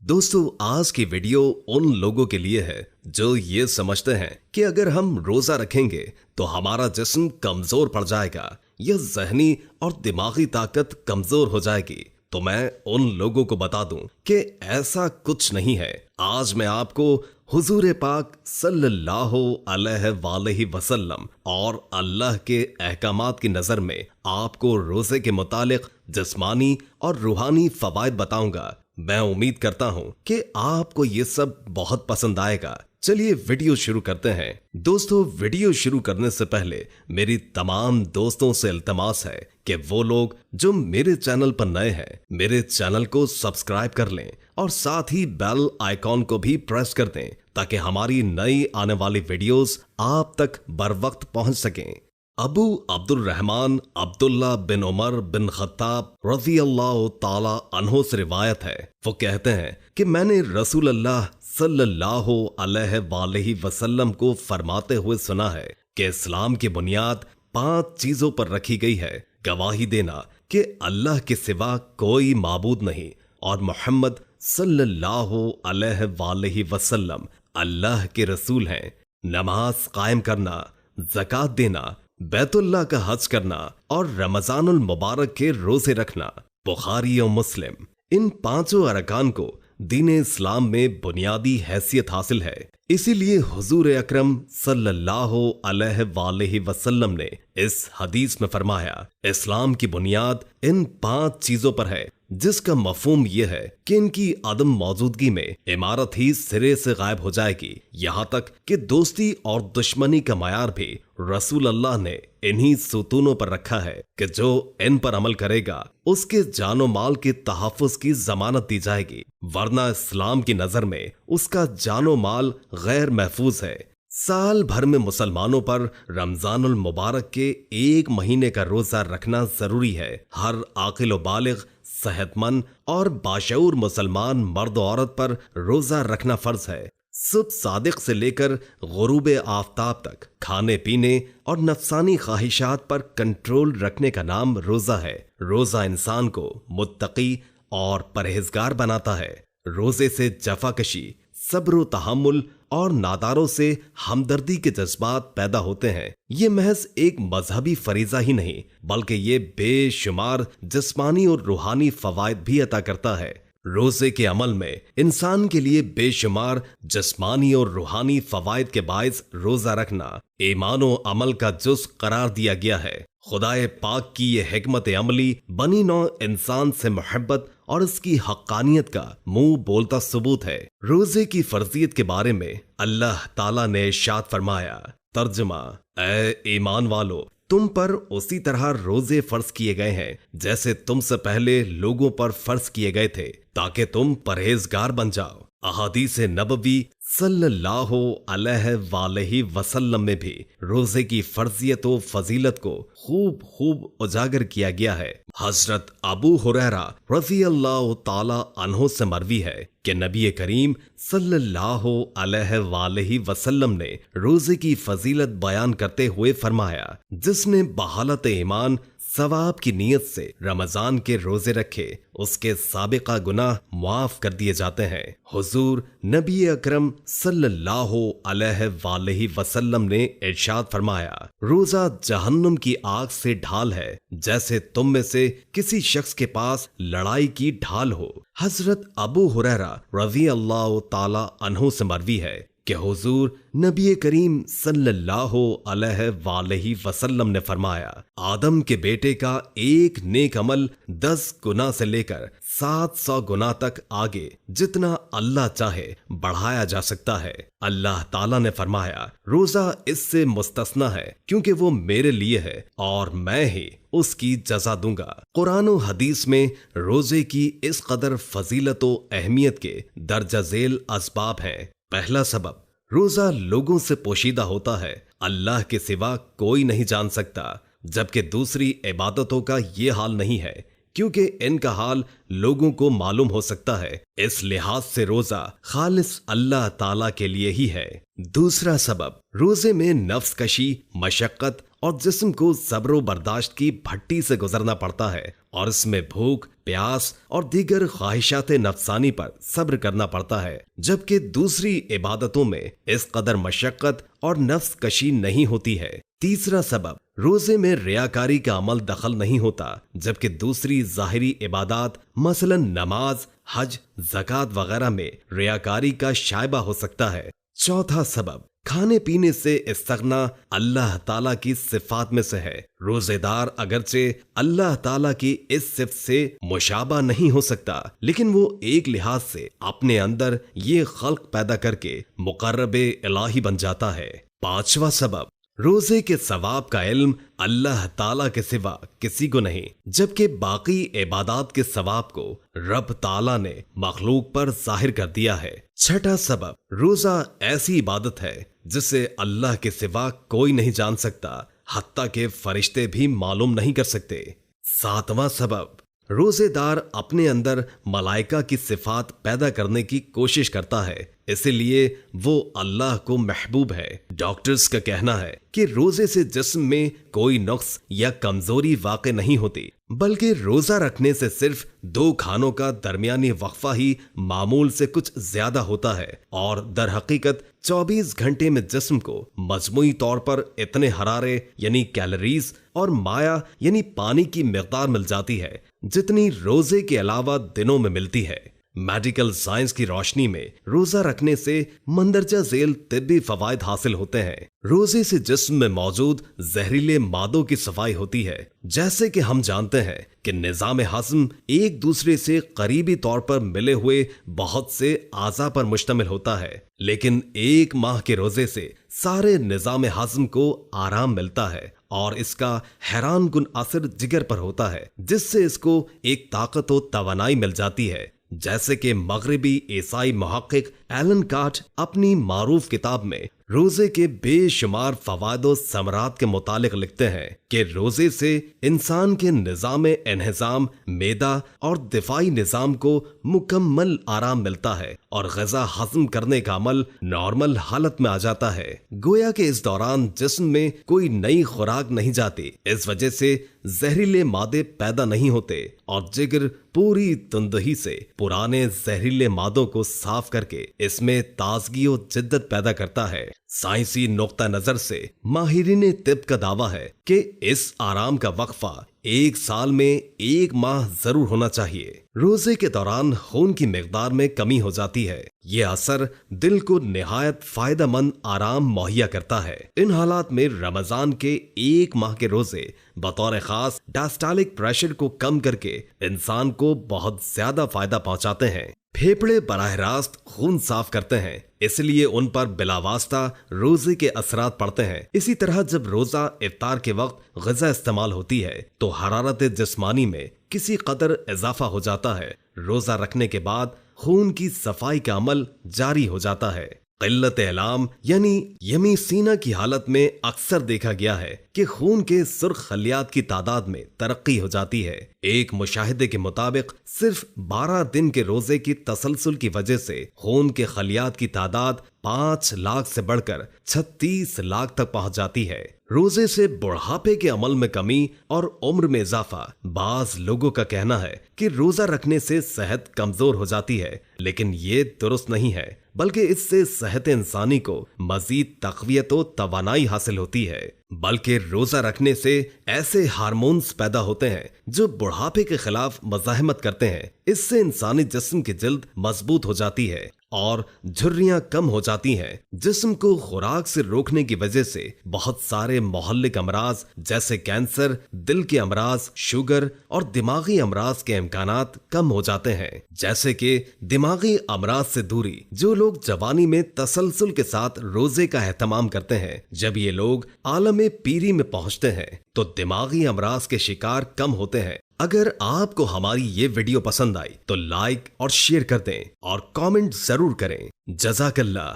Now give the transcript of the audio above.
दोस्तों, आज की वीडियो उन लोगों के लिए है जो ये समझते हैं कि अगर हम रोजा रखेंगे तो हमारा जिस्म कमजोर पड़ जाएगा या जहनी और दिमागी ताकत कमजोर हो जाएगी। तो मैं उन लोगों को बता दूं कि ऐसा कुछ नहीं है। आज मैं आपको हुजूर पाक सल्लल्लाहु अलैहि वसल्लम और अल्लाह के अहकामात की नजर में आपको रोजे के मुतालिक जिस्मानी और रूहानी फवायद बताऊंगा। मैं उम्मीद करता हूं कि आपको ये सब बहुत पसंद आएगा। चलिए वीडियो शुरू करते हैं। दोस्तों, वीडियो शुरू करने से पहले मेरी तमाम दोस्तों से इल्तमास है कि वो लोग जो मेरे चैनल पर नए हैं मेरे चैनल को सब्सक्राइब कर लें और साथ ही बेल आइकॉन को भी प्रेस कर दें ताकि हमारी नई आने वाली वीडियोस आप तक बर वक्त पहुंच सकें। अबू अब्दुल रहमान अब्दुल्ला बिन उमर बिन खत्ताब रज़ी अल्लाह ताला अन्हो से रिवायत है। वो कहते हैं कि मैंने रसूल अल्लाह सल्लल्लाहु अलैहि वसल्लम को फरमाते हुए सुना है कि इस्लाम की बुनियाद 5 चीजों पर रखी गई है। गवाही देना कि अल्लाह के सिवा कोई माबूद नहीं और मोहम्मद सल्लल्लाहु अलैहि वसल्लम अल्लाह के रसूल हैं। नमाज कायम करना, ज़कात देना, बैतुल्लाह का हज करना और रमजानुल मुबारक के रोजे रखना। बुखारी और मुस्लिम। इन 5 अरकान को दीन इस्लाम में बुनियादी हैसियत हासिल है। इसीलिए हुजूर अकरम सल्लल्लाहु अलैहि वसल्लम ने इस हदीस में फरमाया, इस्लाम की बुनियाद इन 5 चीजों पर है, जिसका मफहूम यह है कि इनकी अदम मौजूदगी में इमारत ही सिरे से गायब हो जाएगी। यहाँ तक कि दोस्ती और दुश्मनी का मयार भी रसूल अल्लाह ने इन्हीं सुतूनों पर रखा है कि जो इन पर अमल करेगा उसके जानो माल के तहफ़्फ़ुज़ की जमानत दी जाएगी, वरना इस्लाम की नजर में उसका जानो माल गैर महफूज है। साल भर में मुसलमानों पर रमजानुल मुबारक के 1 महीने का रोजा रखना जरूरी है। हर आकिल व बालिग, सेहतमंद और बाशऊर मुसलमान मर्द औरत पर रोजा रखना फर्ज है। सुबह सादिक से लेकर गुरूब आफ्ताब तक खाने पीने और नफसानी ख्वाहिशात पर कंट्रोल रखने का नाम रोजा है। रोजा इंसान को मुत्तकी और परहेजगार बनाता है। रोजे से जफाकशी, सब्र, तहम्मुल और नादारों से हमदर्दी के जज्बात पैदा होते हैं। ये महज एक मजहबी फरीजा ही नहीं बल्कि ये बेशुमार जिस्मानी और रूहानी फवायद भी अता करता है। रोजे के अमल में इंसान के लिए बेशुमार जिस्मानी और रूहानी फवायद के बायस रोजा रखना ईमान व अमल का जुज़ करार दिया गया है। खुदाए पाक की ये हिकमत अमली बनी नौ इंसान से मोहब्बत और इसकी हक्कानियत का मुंह बोलता सबूत है। रोजे की फर्जियत के बारे में अल्लाह ताला ने इरशाद फरमाया, तर्जुमा, ऐ ईमान वालो, तुम पर उसी तरह रोजे फर्ज किए गए हैं जैसे तुमसे पहले लोगों पर फर्ज किए गए थे, ताकि तुम परहेजगार बन जाओ। अहादीस नबवी सल्लल्लाहु अलैहि वसल्लम में भी रोजे की फर्जियत व फजीलत को खूब उजागर किया गया है। हजरत अबू हुरैरा रज़ी अल्लाह ताला अन्हो से मरवी है कि नबी करीम सल्लल्लाहु अलैहि वसल्लम ने रोजे की फजीलत बयान करते हुए फरमाया, जिसने बहालत ईमान सवाब की नीयत से रमजान के रोजे रखे उसके साबिका गुनाह माफ कर दिए जाते हैं। हुजूर नबी अकरम सल्लल्लाहु अलैहि वसल्लम ने इरशाद फरमाया, रोजा जहन्नुम की आग से ढाल है जैसे तुम में से किसी शख्स के पास लड़ाई की ढाल हो। हजरत अबू हुरैरा रज़ी अल्लाह ताला अन्हु से मरवी है कि हुजूर नबी करीम सल्लल्लाहु अलैहि वसल्लम ने फरमाया, आदम के बेटे का एक नेक अमल 10 गुना से लेकर 700 गुना तक आगे जितना अल्लाह चाहे बढ़ाया जा सकता है। अल्लाह ताला ने फरमाया, रोजा इससे मुस्तस्ना है क्योंकि वो मेरे लिए है और मैं ही उसकी जजा दूंगा। कुरान और हदीस में रोजे की इस कदर फजीलत व अहमियत के दर्जा झेल असबाब हैं। पहला सबब, रोजा लोगों से पोशीदा होता है, अल्लाह के सिवा कोई नहीं जान सकता, जबकि दूसरी इबादतों का ये हाल नहीं है क्योंकि इनका हाल लोगों को मालूम हो सकता है। इस लिहाज से रोजा खालिस अल्लाह ताला के लिए ही है। दूसरा सबब, रोजे में नफ्स कशी, मशक्कत और जिस्म को सब्र बर्दाश्त की भट्टी से गुजरना पड़ता है और इसमें भूख, प्यास और दीगर ख्वाहिशात नफसानी पर सब्र करना पड़ता है, जबकि दूसरी इबादतों में इस कदर मशक्कत और नफ्स कशी नहीं होती है। तीसरा सबब, रोजे में रियाकारी का अमल दखल नहीं होता, जबकि दूसरी जाहिरी इबादत मसलन नमाज, हज, ज़कात वगैरह में रियाकारी का शायबा हो सकता है। चौथा सबब, खाने पीने से इस्तगना अल्लाह ताला की सिफात में से है। रोजेदार अगरचे अल्लाह ताला की इस सिफ्त से मुशाबा नहीं हो सकता, लेकिन वो एक लिहाज से अपने अंदर ये खल्क पैदा करके मुकर्रबे इलाही बन जाता है। पांचवा सबब, रोजे के सवाब का इल्म अल्लाह ताला के सिवा किसी को नहीं, जबकि बाकी इबादत के सवाब को रब ताला ने मखलूक पर जाहिर कर दिया है। छठा सबब, रोजा ऐसी इबादत है जिसे अल्लाह के सिवा कोई नहीं जान सकता, हत्ता के फरिश्ते भी मालूम नहीं कर सकते। सातवां सबब, रोजेदार अपने अंदर मलाइका की सिफात पैदा करने की कोशिश करता है, इसलिए वो अल्लाह को महबूब है। डॉक्टर्स का कहना है कि रोजे से जिस्म में कोई नुक्स या कमजोरी वाक़ई नहीं होती, बल्कि रोजा रखने से सिर्फ 2 खानों का दरमियानी वक्फा ही मामूल से कुछ ज्यादा होता है और दर हकीकत 24 घंटे में जिस्म को मजमूई तौर पर इतने हरारे यानी कैलोरीज और माया यानी पानी की मिकदार मिल जाती है जितनी रोजे के अलावा दिनों में मिलती है। मेडिकल साइंस की रोशनी में रोजा रखने से मंदरजा झेल तिब्बी फवायद हासिल होते हैं। रोजे से जिस्म में मौजूद जहरीले मादों की सफाई होती है। जैसे कि हम जानते हैं कि निजाम हज़्म एक दूसरे से करीबी तौर पर मिले हुए बहुत से आज़ा पर मुश्तमिल होता है, लेकिन 1 माह के रोजे से सारे निजाम हज़्म को आराम मिलता है और इसका हैरान कुन असर जिगर पर होता है, जिससे इसको एक ताकत व तवानाई मिल जाती है। जैसे कि मगरिबी ईसाई मुहक्किक एलन कार्ट अपनी मारूफ किताब में रोजे के बेशुमार फवायद व समरात के मुतालिक लिखते हैं कि रोजे से इंसान के निजाम इन्हिज़ाम, मेदा और दिफाई निजाम को मुकम्मल आराम मिलता है और ग़िज़ा हज़म करने का अमल नॉर्मल हालत में आ जाता है। गोया के इस दौरान जिस्म में कोई नई खुराक नहीं जाती, इस वजह से जहरीले मादे पैदा नहीं होते और जिगर पूरी तंदही से पुराने जहरीले मादों को साफ करके इसमें ताजगी और जिद्दत पैदा करता है। साइंसी नुक्ता नजर से माहिरीन तिब का दावा है कि इस आराम का वक्फा 1 साल में 1 माह जरूर होना चाहिए। रोजे के दौरान खून की मिकदार में कमी हो जाती है। ये असर दिल को निहायत फायदेमंद आराम मुहैया करता है। इन हालात में रमजान के 1 माह के रोजे बतौर खास डायस्टोलिक प्रेशर को कम करके इंसान को बहुत ज्यादा फायदा पहुंचाते हैं। फेफड़े बराह रास्त खून साफ करते हैं, इसलिए उन पर बिलावास्ता रोजे के असरात पड़ते हैं। इसी तरह जब रोजा इफ्तार के वक्त ग़िज़ा इस्तेमाल होती है तो हरारत जिस्मानी में किसी कदर इजाफा हो जाता है। रोजा रखने के बाद खून की सफाई का अमल जारी हो जाता है। क़िल्लत इलाम यानी यमी सीना की हालत में अक्सर देखा गया है कि खून के सुर्ख खलियात की तादाद में तरक्की हो जाती है। एक मुशाहिदे के मुताबिक सिर्फ 12 दिन के रोजे की तसलसल की वजह से खून के खलियात की तादाद 5 लाख से बढ़कर 36 लाख तक पहुंच जाती है। रोजे से बुढ़ापे के अमल में कमी और उम्र में इजाफा। बाज लोगों का कहना है कि रोजा रखने से सेहत कमजोर हो जाती है, लेकिन ये दुरुस्त नहीं है, बल्कि इससे सेहत इंसानी को मजीद तक़वियत व तवानाई हासिल होती है। बल्कि रोजा रखने से ऐसे हार्मोन्स पैदा होते हैं जो बुढ़ापे के खिलाफ मज़ाहमत करते हैं। इससे इंसानी जिस्म की जिल्द मजबूत हो जाती है और झुर्रियां कम हो जाती हैं। जिस्म को खुराक से रोकने की वजह से बहुत सारे मोहल्लिक अमराज जैसे कैंसर, दिल के अमराज, शुगर और दिमागी अमराज के इम्कानात कम हो जाते हैं। जैसे कि दिमागी अमराज से दूरी। जो लोग जवानी में तसलसल के साथ रोजे का एहतमाम करते हैं, जब ये लोग आलम पीरी में पहुंचते हैं तो दिमागी अमराज के शिकार कम होते हैं। अगर आपको हमारी ये वीडियो पसंद आई तो लाइक और शेयर कर दें और कमेंट जरूर करें। जज़ाकल्लाह।